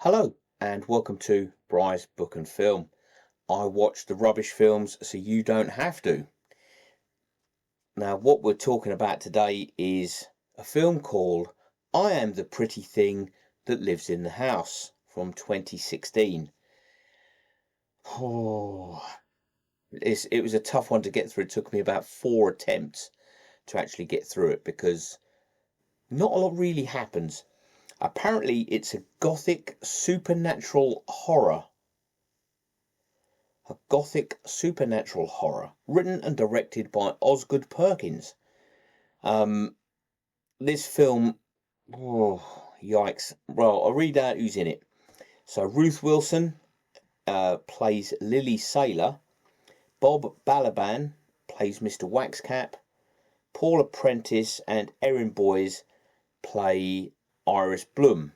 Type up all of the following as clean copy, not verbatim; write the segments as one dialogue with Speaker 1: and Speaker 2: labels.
Speaker 1: Hello and welcome to Bry's Book and Film. I watch the rubbish films so you don't have to. Now what we're talking about today is a film called I Am the Pretty Thing That Lives in the House from 2016. It was a tough one to get through. It took me about 4 attempts to actually get through it because not a lot really happens. Apparently it's a gothic supernatural horror. A gothic supernatural horror written and directed by Oz Perkins. This film, yikes. Well, I'll read out who's in it. So Ruth Wilson plays Lily Saylor. Bob Balaban plays Mr. Waxcap. Paula Prentiss and Erin Boyes play Iris Bloom.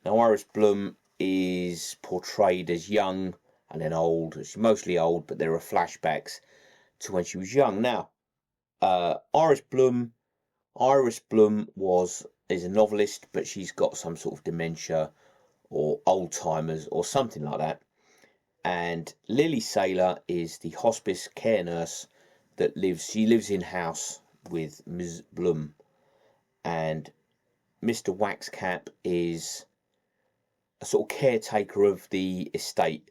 Speaker 1: Now Iris Bloom is portrayed as young and then old. She's mostly old, but there are flashbacks to when she was young. Now Iris Bloom is a novelist, but she's got some sort of dementia or Alzheimer's or something like that. And Lily Saylor is the hospice care nurse that lives in house with Ms. Bloom, and Mr. Waxcap is a sort of caretaker of the estate.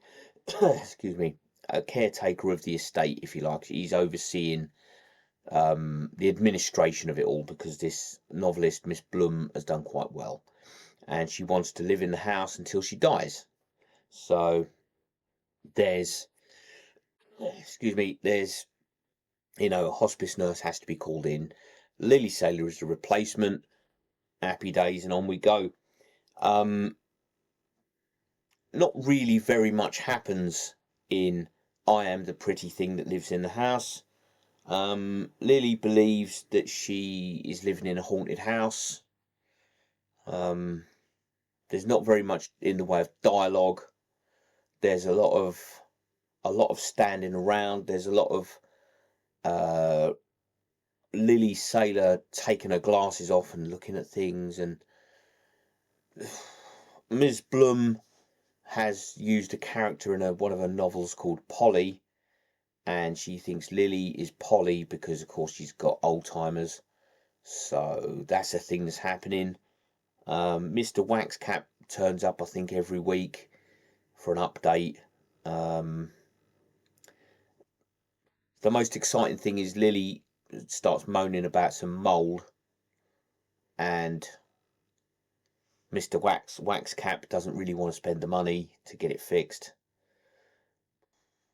Speaker 1: Excuse me, a caretaker of the estate, if you like. He's overseeing the administration of it all because this novelist, Miss Bloom, has done quite well, and she wants to live in the house until she dies. So there's a hospice nurse has to be called in. Lily Saylor is the replacement. Happy days, and on we go. Not really very much happens in I Am the Pretty Thing That Lives in the House. Lily believes that she is living in a haunted house. There's not very much in the way of dialogue. There's a lot of standing around. There's a lot of Lily Saylor taking her glasses off and looking at things, and Ms. Bloom has used a character in one of her novels called Polly, and she thinks Lily is Polly because of course she's got Alzheimer's. So that's a thing that's happening. Mr. Waxcap turns up I think every week for an update. The most exciting thing is Lily starts moaning about some mould, and Mr. Waxcap doesn't really want to spend the money to get it fixed.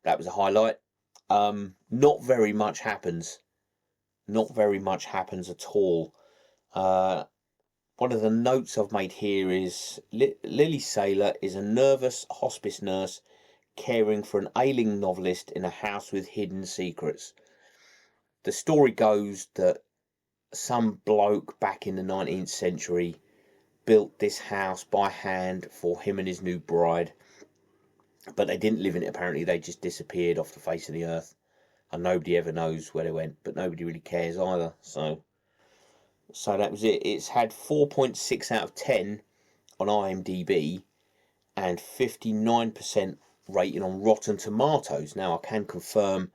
Speaker 1: That was a highlight. Not very much happens. Not very much happens at all. One of the notes I've made here is Lily Saylor is a nervous hospice nurse caring for an ailing novelist in a house with hidden secrets. The story goes that some bloke back in the 19th century built this house by hand for him and his new bride, but they didn't live in it apparently. They just disappeared off the face of the earth, and nobody ever knows where they went, but nobody really cares either. So that was it. It's had 4.6 out of 10 on IMDb and 59% rating on Rotten Tomatoes. Now I can confirm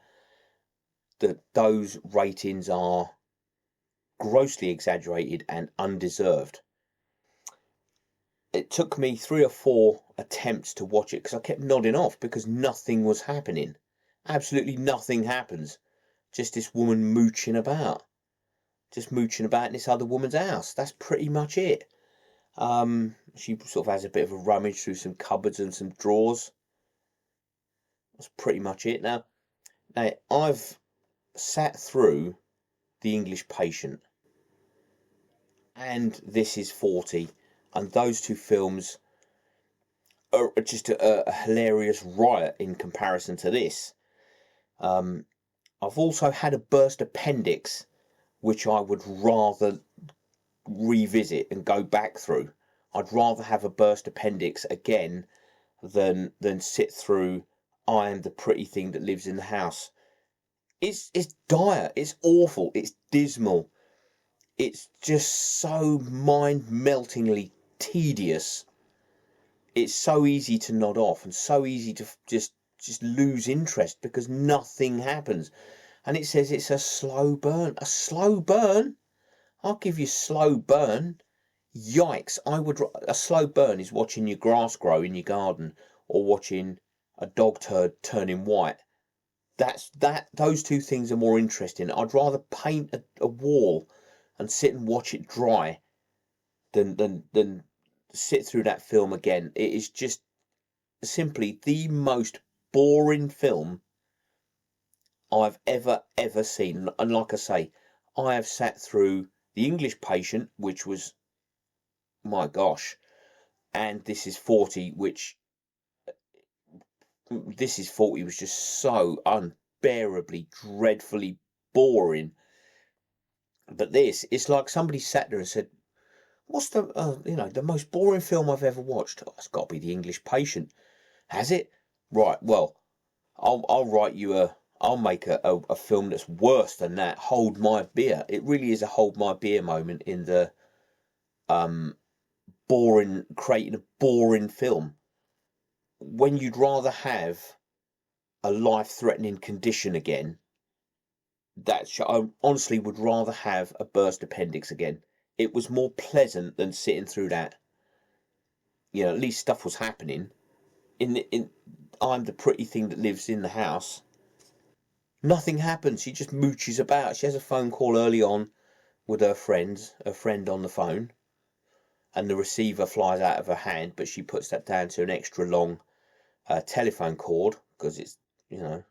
Speaker 1: that those ratings are grossly exaggerated and undeserved. It took me 3 or 4 attempts to watch it because I kept nodding off because nothing was happening. Absolutely nothing happens. Just this woman mooching about. Just mooching about in this other woman's house. That's pretty much it. She sort of has a bit of a rummage through some cupboards and some drawers. That's pretty much it. Now I've sat through The English Patient and This Is 40, and those two films are just a hilarious riot in comparison to this. I've also had a burst appendix which I would rather revisit and go back through. I'd rather have a burst appendix again than sit through I Am the Pretty Thing That Lives in the House. It's dire, it's awful, it's dismal. It's just so mind-meltingly tedious. it's so easy to nod off and so easy to just lose interest because nothing happens. And it says it's a slow burn. A slow burn? I'll give you slow burn. Yikes. A slow burn is watching your grass grow in your garden or watching a dog turd turning white. Those two things are more interesting. I'd rather paint a wall and sit and watch it dry than sit through that film again. It is just simply the most boring film I've ever seen. And like I say, I have sat through The English Patient, which was, my gosh, and This Is 40, which This Is 40 was just so unbearably, dreadfully boring. But this, it's like somebody sat there and said, what's the most boring film I've ever watched? Oh, it's got to be The English Patient. Has it? Right, well, I'll write you I'll make a film that's worse than that. Hold My Beer. It really is a Hold My Beer moment in the creating a boring film. When you'd rather have a life-threatening condition again, I honestly would rather have a burst appendix again. It was more pleasant than sitting through that. At least stuff was happening. In I'm the pretty thing that lives in the house. Nothing happens. She just mooches about. She has a phone call early on with her friend on the phone, and the receiver flies out of her hand, but she puts that down to an extra long telephone cord because it's in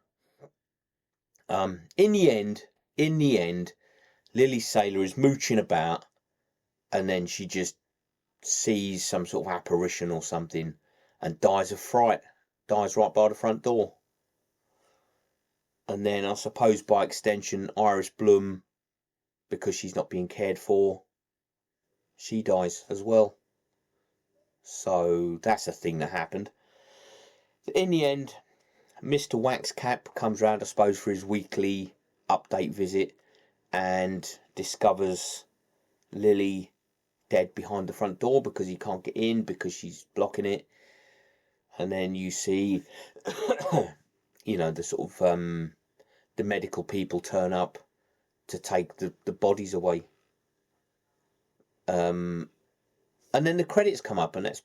Speaker 1: the end, Lily Saylor is mooching about, and then she just sees some sort of apparition or something and dies of fright. Dies right by the front door. And then I suppose by extension Iris Bloom, because she's not being cared for, she dies as well. So that's a thing that happened. In the end, Mr. Waxcap comes round, I suppose, for his weekly update visit and discovers Lily dead behind the front door because he can't get in because she's blocking it. And then you see, the sort of the medical people turn up to take the bodies away. And then the credits come up, and that's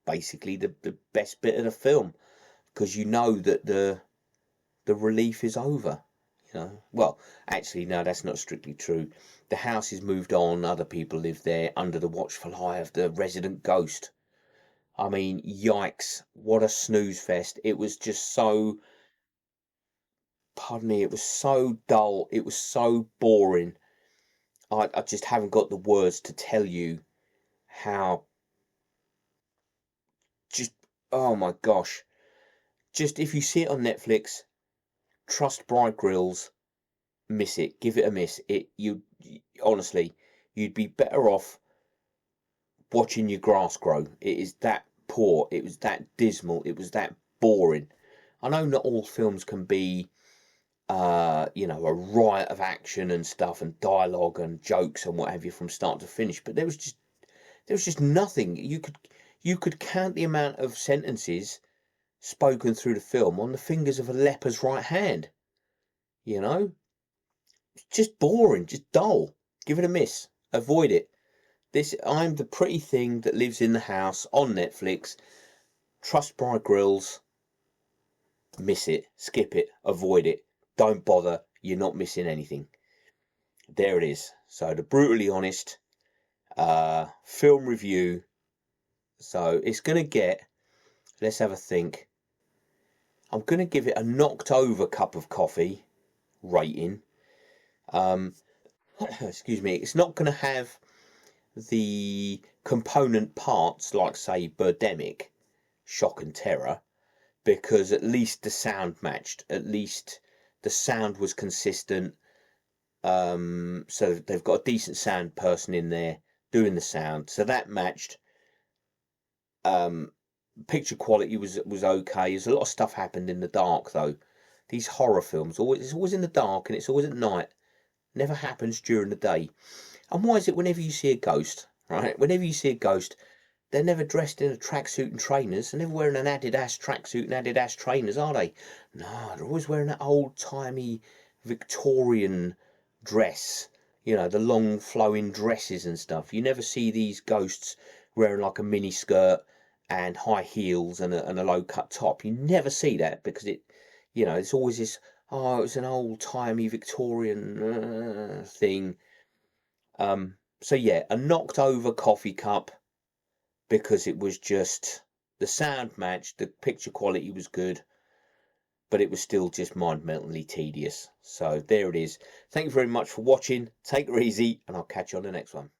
Speaker 1: basically the best bit of the film, because you know that the relief is over. Well, actually, no, that's not strictly true. The house is moved on. Other people live there under the watchful eye of the resident ghost. I mean, yikes! What a snooze fest! It was just so. Pardon me. It was so dull. It was so boring. I just haven't got the words to tell you how. Just, oh my gosh! Just if you see it on Netflix, trust Bright Grills. Miss it. Give it a miss. Honestly, you'd be better off watching your grass grow. It is that poor. It was that dismal. It was that boring. I know not all films can be, a riot of action and stuff and dialogue and jokes and what have you from start to finish. But there was just nothing. You could count the amount of sentences spoken through the film on the fingers of a leper's right hand. Just boring, just dull. Give it a miss. Avoid it. I'm the pretty thing that lives in the house on Netflix. Trust Bright Grills. Miss it. Skip it. Avoid it. Don't bother. You're not missing anything. There it is. So the brutally honest film review. So it's going to get, let's have a think. I'm going to give it a knocked over cup of coffee rating. Excuse me. It's not going to have the component parts like, say, Birdemic, Shock and Terror, because at least the sound matched. At least the sound was consistent. So they've got a decent sound person in there doing the sound, so that matched. Picture quality was okay. There's a lot of stuff happened in the dark though. These horror films, it's always in the dark and it's always at night. Never happens during the day. And why is it whenever you see a ghost, right? Whenever you see a ghost, they're never dressed in a tracksuit and trainers. They're never wearing an Adidas tracksuit and Adidas trainers, are they? No, they're always wearing that old-timey Victorian dress. You know, the long flowing dresses and stuff. You never see these ghosts wearing like a mini skirt and high heels and a low cut top. You never see that because it's always this, oh, it's an old-timey Victorian thing. So yeah, a knocked over coffee cup, because it was just, the sound matched, the picture quality was good, but it was still just mind-meltingly tedious. So there it is. Thank you very much for watching. Take it easy, and I'll catch you on the next one.